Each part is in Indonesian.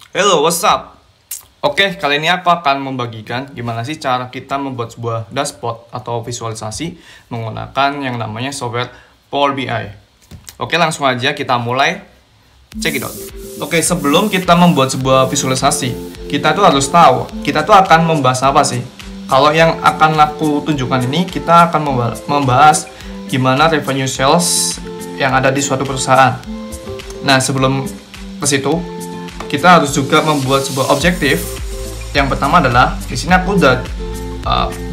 Hello, what's up? Oke, kali ini aku akan membagikan gimana sih cara kita membuat sebuah dashboard atau visualisasi menggunakan yang namanya software Power BI. Oke, langsung aja kita mulai. Check it out. Oke, sebelum kita membuat sebuah visualisasi, kita tuh harus tahu, kita tuh akan membahas apa sih? Kalau yang akan aku tunjukkan ini, kita akan membahas gimana revenue sales yang ada di suatu perusahaan. Nah, sebelum ke situ, kita harus juga membuat sebuah objektif. Yang pertama adalah di sini aku udah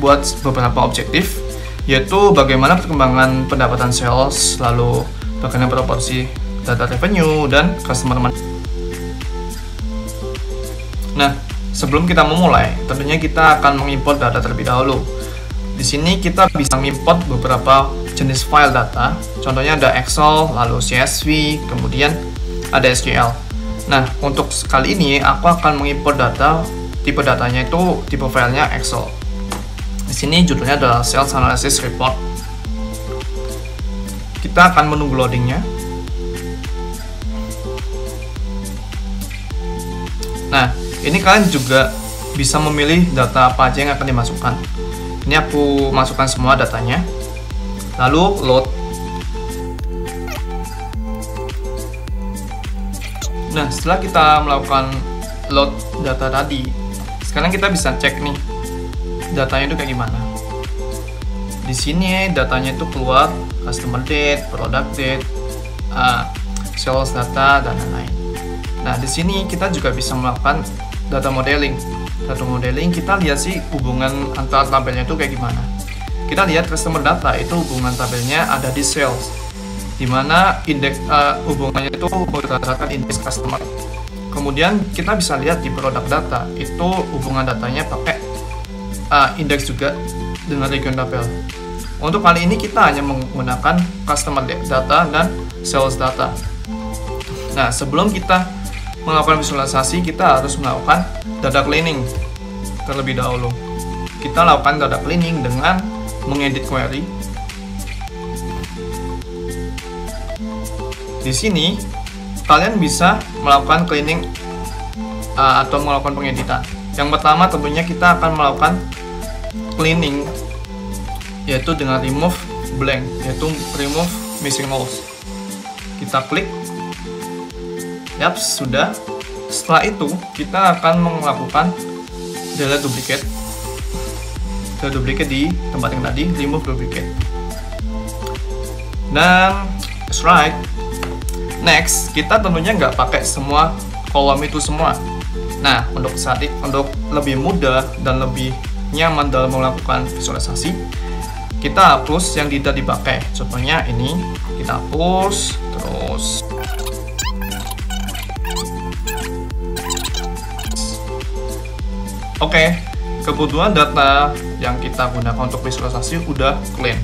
buat beberapa objektif, yaitu bagaimana perkembangan pendapatan sales, lalu bagaimana proporsi data revenue dan customer money. Nah, sebelum kita memulai, tentunya kita akan mengimport data terlebih dahulu. Di sini kita bisa mengimport beberapa jenis file data, contohnya ada Excel, lalu CSV, kemudian ada SQL. Nah, untuk kali ini aku akan mengimport data, tipe datanya itu tipe filenya Excel. Di sini judulnya adalah Sales Analysis Report. Kita akan menunggu loadingnya. Nah, ini kalian juga bisa memilih data apa aja yang akan dimasukkan. Ini aku masukkan semua datanya. Lalu load. Nah, setelah kita melakukan load data tadi, sekarang kita bisa cek nih datanya itu kayak gimana. Di sini datanya itu keluar customer date, product date, sales data dan lain-lain. Nah, di sini kita juga bisa melakukan data modeling. Data modeling kita lihat sih hubungan antara tabelnya itu kayak gimana. Kita lihat customer data itu hubungan tabelnya ada di sales, di mana indeks hubungannya itu berdasarkan indeks customer. Kemudian kita bisa lihat di produk data itu hubungan datanya pakai indeks juga dengan region tabel. Untuk kali ini kita hanya menggunakan customer data dan sales data. Nah, sebelum kita melakukan visualisasi, kita harus melakukan data cleaning terlebih dahulu. Kita lakukan data cleaning dengan mengedit query. Di sini kalian bisa melakukan cleaning atau melakukan pengeditan. Yang pertama tentunya kita akan melakukan cleaning, yaitu dengan remove blank, yaitu remove missing rows. Kita klik, yap, sudah. Setelah itu kita akan melakukan delete duplicate. Delete duplicate di tempat yang tadi, remove duplicate. Dan that's right. Next, kita tentunya nggak pakai semua kolom itu semua. Nah, untuk lebih mudah dan lebih nyaman dalam melakukan visualisasi, kita hapus yang tidak dipakai. Contohnya ini, kita hapus, terus oke, kebutuhan data yang kita gunakan untuk visualisasi udah clean.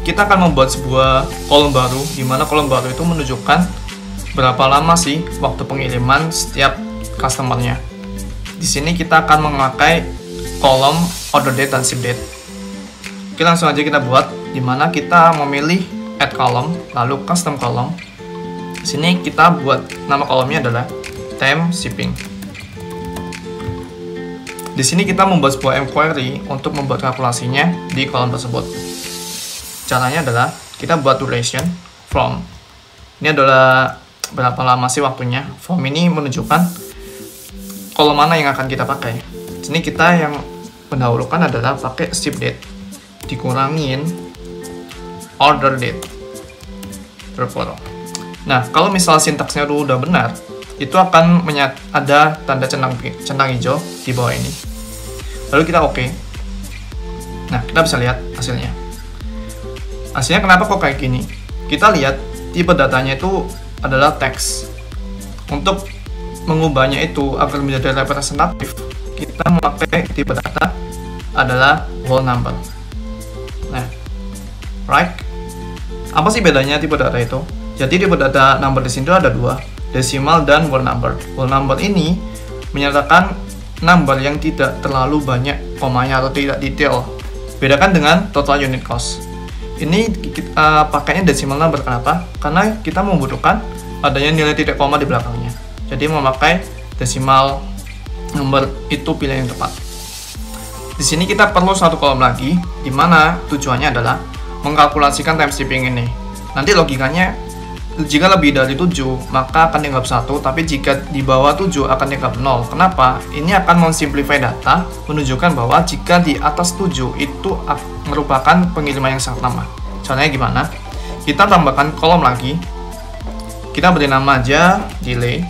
Kita akan membuat sebuah kolom baru, di mana kolom baru itu menunjukkan berapa lama sih waktu pengiriman setiap customernya. Di sini kita akan memakai kolom order date dan ship date. Oke, langsung aja kita buat, di mana kita memilih add column, lalu custom column. Di sini kita buat nama kolomnya adalah time shipping. Di sini kita membuat sebuah query untuk membuat kalkulasinya di kolom tersebut. Caranya adalah kita buat duration from. Ini adalah berapa lama sih waktunya. Form ini menunjukkan kolom mana yang akan kita pakai. Di sini kita yang pendahulukan adalah pakai ship date dikurangin order date per photo. Nah, kalau misal sintaksnya udah benar, itu akan ada tanda centang hijau di bawah ini. Lalu kita oke. Nah, kita bisa lihat hasilnya. Hasilnya kenapa kok kayak gini? Kita lihat tipe datanya itu adalah teks. Untuk mengubahnya itu agar menjadi representatif, kita memakai tipe data adalah whole number. Nah, right? Apa sih bedanya tipe data itu? Jadi tipe data number di sini ada dua, decimal dan whole number. Whole number ini menyatakan number yang tidak terlalu banyak komanya atau tidak detail. Bedakan dengan total unit cost. Ini pakainya decimal number. Kenapa? Karena kita membutuhkan adanya nilai titik koma di belakangnya. Jadi memakai desimal number itu pilihan yang tepat. Di sini kita perlu satu kolom lagi, di mana tujuannya adalah mengkalkulasikan time skipping ini. Nanti logikanya, jika lebih dari 7, maka akan dianggap 1, tapi jika di bawah 7 akan dianggap 0. Kenapa? Ini akan mensimplify data, menunjukkan bahwa jika di atas 7 itu merupakan pengiriman yang sangat lama. Caranya gimana? Kita tambahkan kolom lagi, kita beri nama aja delay.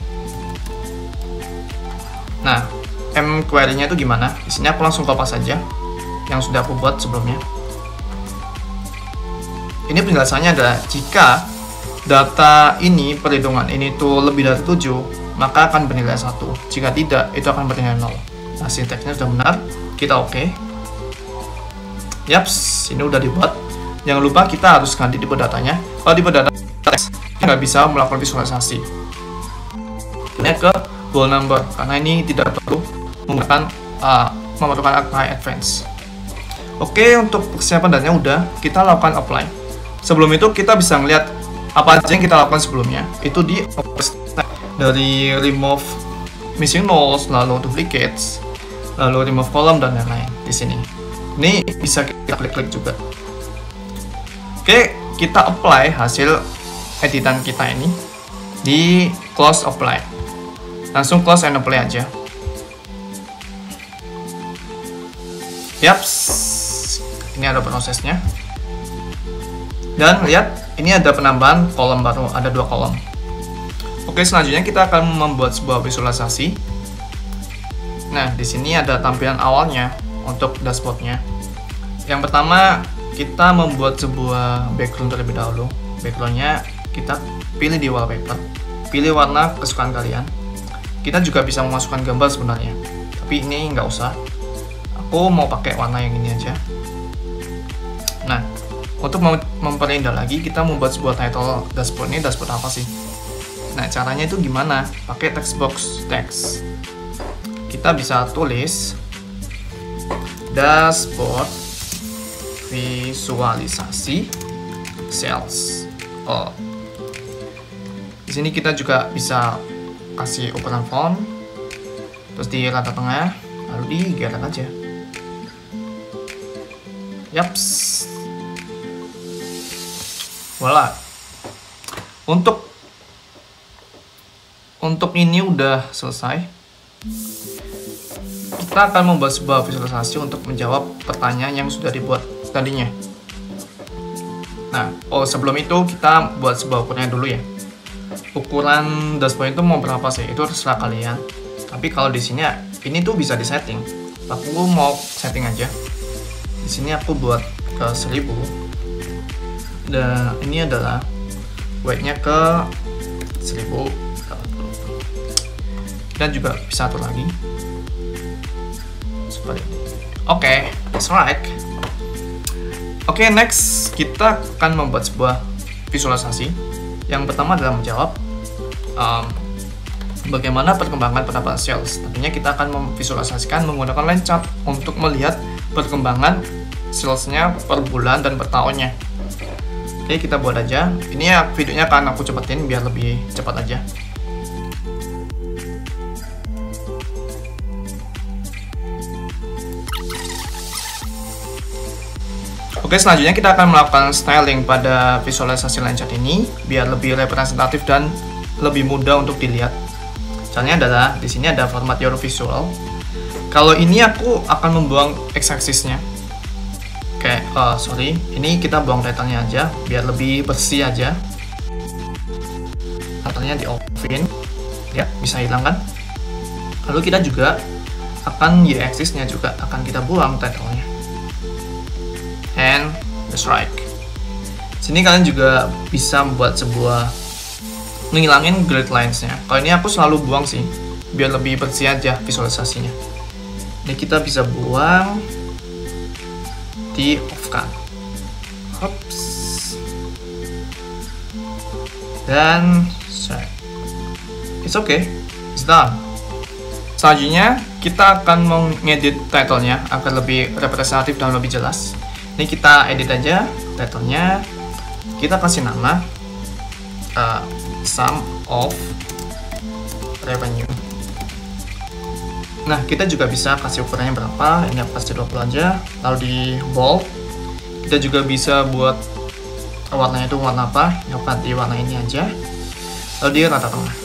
Nah, mQuery-nya itu gimana? Di sini aku langsung copy saja yang sudah aku buat sebelumnya. Ini penjelasannya adalah jika data ini, perhitungan ini tuh lebih dari 7, maka akan bernilai 1. Jika tidak, itu akan bernilai 0. Nah, sintaksnya sudah benar, kita oke. Yaps, ini udah dibuat. Jangan lupa kita harus ganti tipe datanya. Kalau tipe data teks, kita nggak bisa melakukan visualisasi. Ini ke whole number, karena ini tidak perlu menggunakan memerlukan apply advance. Oke, untuk persiapan datanya udah, kita lakukan apply. Sebelum itu kita bisa melihat apa aja yang kita lakukan sebelumnya. Itu di dari remove missing nulls, lalu duplicates, lalu remove column dan lain-lain di sini. Ini bisa kita klik-klik juga. Oke, kita apply hasil editan kita ini di close apply. Langsung close and apply aja. Yaps, ini ada prosesnya. Dan lihat, ini ada penambahan kolom baru, ada 2 kolom. Oke, selanjutnya kita akan membuat sebuah visualisasi. Nah, di sini ada tampilan awalnya untuk dashboardnya. Yang pertama, kita membuat sebuah background terlebih dahulu. Backgroundnya kita pilih di wallpaper, pilih warna kesukaan kalian. Kita juga bisa memasukkan gambar sebenarnya, tapi ini nggak usah. Aku mau pakai warna yang ini aja. Nah, untuk memperindah lagi, kita membuat sebuah title dashboard. Ini dashboard apa sih? Nah, caranya itu gimana? Pakai text box text. Kita bisa tulis dashboard visualisasi sales. Oh, di sini kita juga bisa kasih ukuran font, terus di rata tengah, lalu digerak aja. Yaps, voila. Untuk ini udah selesai. Kita akan membuat sebuah visualisasi untuk menjawab pertanyaan yang sudah dibuat tadinya. Nah, sebelum itu kita buat sebuah ukurannya dulu ya. Ukuran dashboard itu mau berapa sih? Itu terserah kalian. Tapi kalau di sini ini tuh bisa disetting. Aku mau setting aja. Di sini aku buat ke 1000. Dan ini adalah weight-nya ke 1000. Dan juga bisa atur lagi. Seperti ini. Oke, that's right. Oke, next kita akan membuat sebuah visualisasi. Yang pertama adalah menjawab bagaimana perkembangan pendapat sales. Tentunya kita akan memvisualisasikan menggunakan line chart untuk melihat perkembangan salesnya per bulan dan per tahunnya. Oke, kita buat aja. Ini ya videonya akan aku cepetin biar lebih cepat aja. Oke, selanjutnya kita akan melakukan styling pada visualisasi line chart ini biar lebih representatif dan lebih mudah untuk dilihat. Caranya adalah di sini ada format your visual. Kalau ini aku akan membuang x-axis-nya. Oke, ini kita buang title-nya aja biar lebih bersih aja. Title-nya di off-in, ya bisa hilang kan? Lalu kita juga akan y-axis-nya juga akan kita buang title-nya. And that's right. Sini kalian juga bisa membuat sebuah menghilangin grid lines-nya. Kalau ini aku selalu buang sih, biar lebih bersih aja visualisasinya. Ini kita bisa buang di off kan. Oops. Dan set. It's okay, it's done. Selanjutnya kita akan mengedit title-nya agar lebih representatif dan lebih jelas. Ini kita edit aja title-nya. Kita kasih nama sum of revenue. Nah, kita juga bisa kasih ukurannya berapa. Ini aku kasih 20 aja. Lalu di bold, kita juga bisa buat warnanya itu warna apa. Ini aku ganti warna ini aja. Lalu di rata tengah.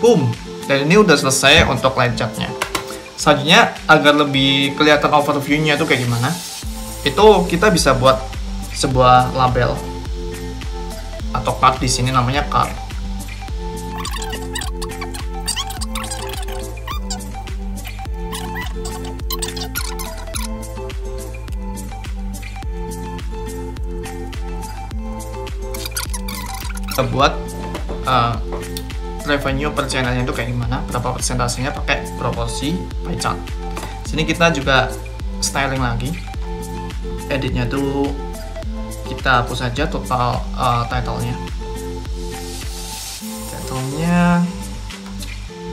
Boom. Dan ini udah selesai untuk line chartnya. Selanjutnya, agar lebih kelihatan overview-nya itu kayak gimana, itu kita bisa buat sebuah label atau card. Di sini namanya card. Kita buat revenue per channelnya itu kayak gimana, berapa persentasenya pakai proporsi pie chart. Sini kita juga styling lagi, editnya tuh kita hapus saja total title-nya.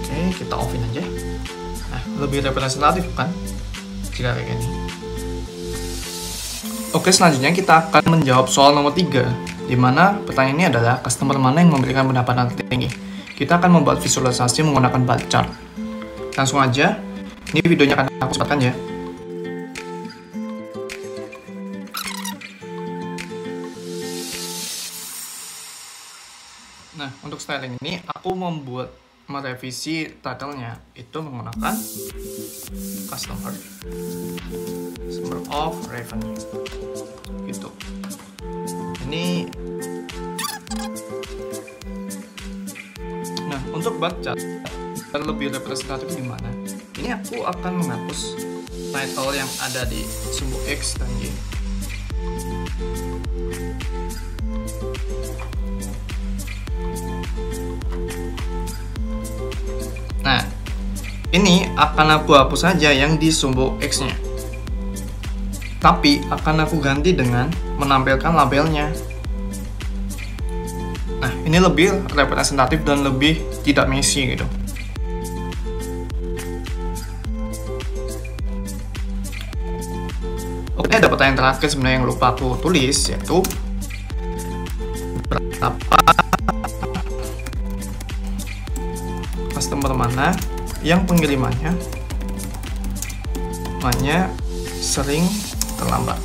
Oke, kita offin aja. Nah, lebih representatif kan jika kayak gini. Oke, selanjutnya kita akan menjawab soal nomor 3, di mana pertanyaannya adalah customer mana yang memberikan pendapatan tertinggi. Kita akan membuat visualisasi menggunakan bar chart. Langsung aja, ini videonya akan aku cepatkan ya. Nah, untuk styling ini aku merevisi title-nya itu menggunakan customer of revenue gitu. Ini nah, untuk bar chart lebih representatif gimana? Ini aku akan menghapus title yang ada di sumbu X dan Y. Nah, ini akan aku hapus saja yang di sumbu X-nya. Tapi akan aku ganti dengan menampilkan labelnya. Nah, ini lebih representatif dan lebih tidak messy gitu. Oke, ada pertanyaan terakhir sebenarnya yang lupa aku tulis, yaitu berapa customer mana yang pengirimannya sering terlambat.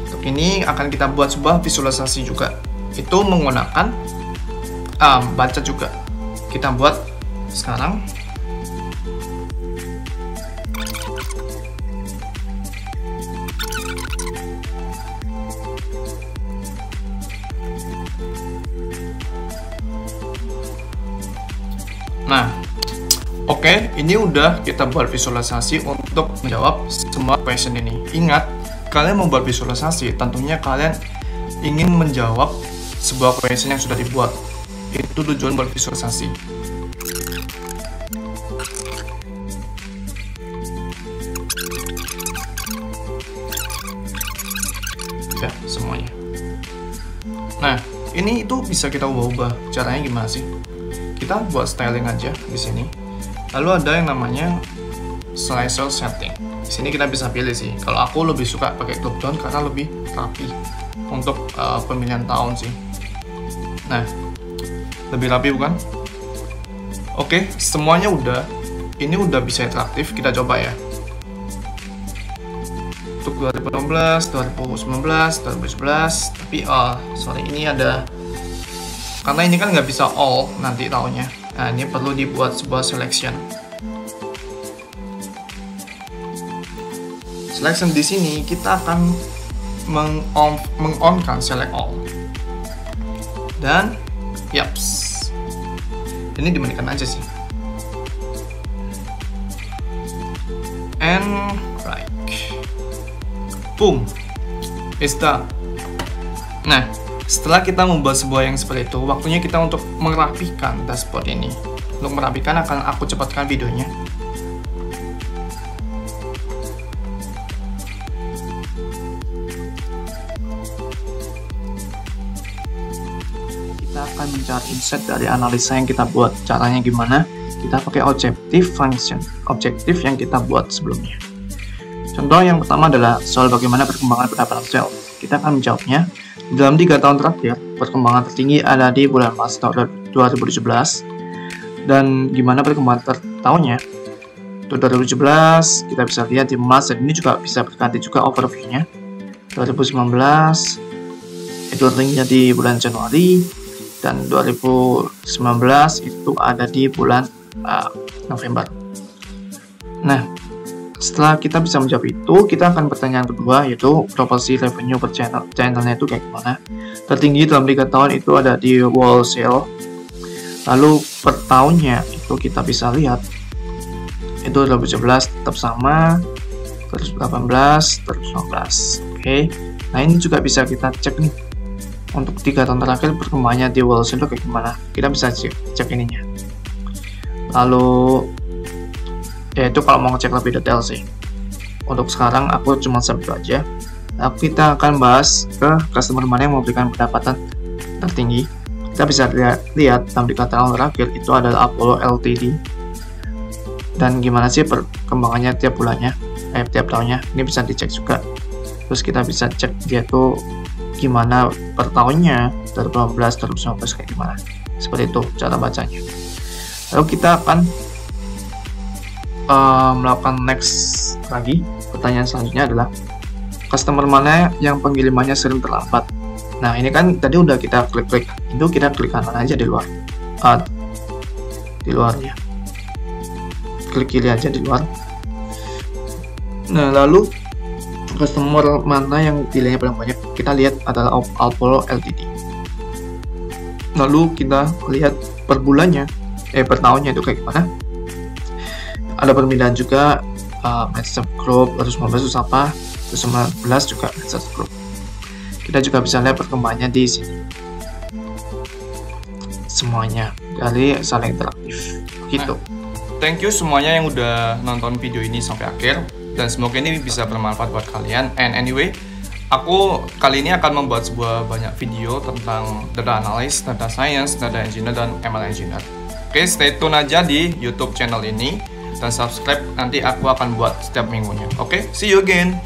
Untuk ini akan kita buat sebuah visualisasi juga, itu menggunakan baca juga. Kita buat sekarang. Nah, oke, ini udah kita buat visualisasi untuk menjawab semua question ini. Ingat, kalian membuat visualisasi, tentunya kalian ingin menjawab sebuah question yang sudah dibuat. Itu tujuan buat visualisasi. Ya, semuanya. Nah, ini itu bisa kita ubah-ubah. Caranya gimana sih? Kita buat styling aja di sini. Lalu ada yang namanya slicer setting. Di sini kita bisa pilih sih. Kalau aku lebih suka pakai drop down karena lebih rapi untuk pemilihan tahun sih. Nah, lebih rapi bukan? Oke, semuanya udah. Ini udah bisa interaktif. Kita coba ya. Untuk 2016, 2019, 2011. Tapi sorry, ini ada, karena ini kan nggak bisa all nanti tahunnya. Nah, ini perlu dibuat sebuah selection. Selection di sini kita akan meng-on-kan select all. Dan yaps. Ini dimatikan aja sih. And right. Boom. It's done. Nah, setelah kita membuat sebuah yang seperti itu, waktunya kita untuk merapikan dashboard ini. Untuk merapikan akan aku cepatkan videonya. Kita akan mencari insight dari analisa yang kita buat. Caranya gimana? Kita pakai objective function, objektif yang kita buat sebelumnya. Contoh yang pertama adalah soal bagaimana perkembangan pendapatan sales. Kita akan menjawabnya. Dalam 3 tahun terakhir, perkembangan tertinggi ada di bulan Maret tahun 2017. Dan gimana perkembangan per tahunnya? Untuk 2017 kita bisa lihat di Mars, dan ini juga bisa berganti juga overview-nya. 2019 itu linknya di bulan Januari, dan 2019 itu ada di bulan November. Nah, setelah kita bisa menjawab itu, kita akan pertanyaan kedua, yaitu proporsi revenue per channelnya itu kayak gimana. Tertinggi dalam 3 tahun itu ada di wholesale. Lalu per tahunnya itu kita bisa lihat, itu 2017 tetap sama, 2018, 2019. Oke. Nah, ini juga bisa kita cek nih. Untuk 3 tahun terakhir perkembangannya di wholesale kayak gimana. Kita bisa cek ininya. Lalu ya itu kalau mau ngecek lebih detail sih. Untuk sekarang aku cuma sampai itu aja. Nah, kita akan bahas ke customer mana yang memberikan pendapatan tertinggi. Kita bisa lihat dalam 3 tahun terakhir itu adalah Apollo Ltd. Dan gimana sih perkembangannya tiap bulannya, tiap tahunnya. Ini bisa dicek juga. Terus kita bisa cek dia tuh gimana per tahunnya, 2018, 2019 kayak gimana. Seperti itu cara bacanya. Lalu kita akan melakukan next lagi. Pertanyaan selanjutnya adalah customer mana yang pengirimannya sering terlambat. Nah, ini kan tadi udah kita klik itu, kita klik kanan aja di luar, di luarnya, klik kiri aja di luar. Nah, lalu customer mana yang nilainya paling banyak, kita lihat adalah Apollo Ltd. Lalu kita lihat per bulannya, per tahunnya itu kayak gimana. Ada permintaan juga, WhatsApp group 2019 itu apa, 2019 juga WhatsApp group. Kita juga bisa lihat perkembangannya di sini. Semuanya dari saling interaktif gitu. Thank you semuanya yang udah nonton video ini sampai akhir, dan semoga ini bisa bermanfaat buat kalian. And anyway, aku kali ini akan membuat sebuah banyak video tentang data analysis, data science, data engineer, dan ML engineer. Oke, stay tune aja di YouTube channel ini dan subscribe, nanti aku akan buat setiap minggunya. Oke, see you again.